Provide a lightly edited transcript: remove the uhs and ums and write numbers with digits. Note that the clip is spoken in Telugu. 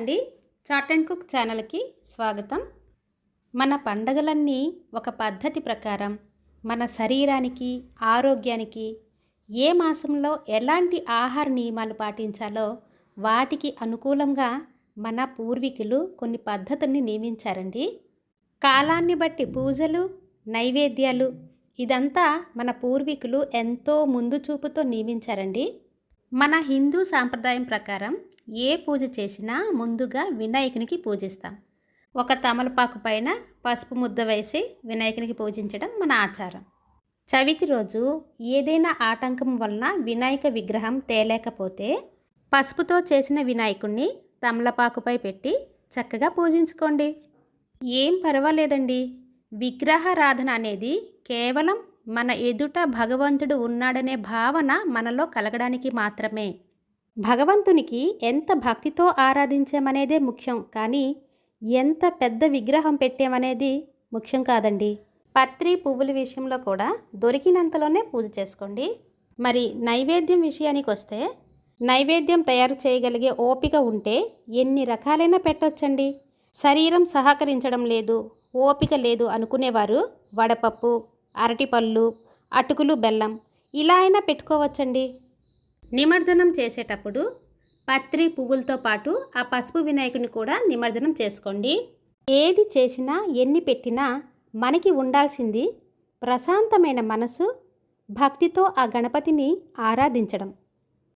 అండి. చాట్ అండ్ కుక్ ఛానల్కి స్వాగతం. మన పండగలన్నీ ఒక పద్ధతి ప్రకారం మన శరీరానికి, ఆరోగ్యానికి ఏ మాసంలో ఎలాంటి ఆహార నియమాలు పాటించాలో వాటికి అనుకూలంగా మన పూర్వీకులు కొన్ని పద్ధతుల్ని నియమించారండి. కాలాన్ని బట్టి పూజలు, నైవేద్యాలు ఇదంతా మన పూర్వీకులు ఎంతో ముందు చూపుతో నియమించారండి. మన హిందూ సాంప్రదాయం ప్రకారం ఏ పూజ చేసినా ముందుగా వినాయకునికి పూజిస్తాం. ఒక తమలపాకు పైన పసుపు ముద్ద వేసి వినాయకునికి పూజించడం మన ఆచారం. చవితి రోజు ఏదైనా ఆటంకం వలన వినాయక విగ్రహం తేలేకపోతే పసుపుతో చేసిన వినాయకుణ్ణి తమలపాకుపై పెట్టి చక్కగా పూజించుకోండి. ఏం పర్వాలేదండి. విగ్రహారాధన అనేది కేవలం మన ఎదుట భగవంతుడు ఉన్నాడనే భావన మనలో కలగడానికి మాత్రమే. భగవంతునికి ఎంత భక్తితో ఆరాధించామనేదే ముఖ్యం, కానీ ఎంత పెద్ద విగ్రహం పెట్టామనేది ముఖ్యం కాదండి. పత్రి పువ్వుల విషయంలో కూడా దొరికినంతలోనే పూజ చేసుకోండి. మరి నైవేద్యం విషయానికి వస్తే, నైవేద్యం తయారు చేయగలిగే ఓపిక ఉంటే ఎన్ని రకాలైనా పెట్టొచ్చండి. శరీరం సహకరించడం లేదు, ఓపిక లేదు అనుకునేవారు వడపప్పు, అరటిపళ్ళు, అటుకులు, బెల్లం ఇలా అయినా పెట్టుకోవచ్చండి. నిమజ్జనం చేసేటప్పుడు పత్రి పువ్వులతో పాటు ఆ పసుపు వినాయకుని కూడా నిమజ్జనం చేసుకోండి. ఏది చేసినా ఎన్ని పెట్టినా మనకి ఉండాల్సింది ప్రశాంతమైన మనసు, భక్తితో ఆ గణపతిని ఆరాధించడం.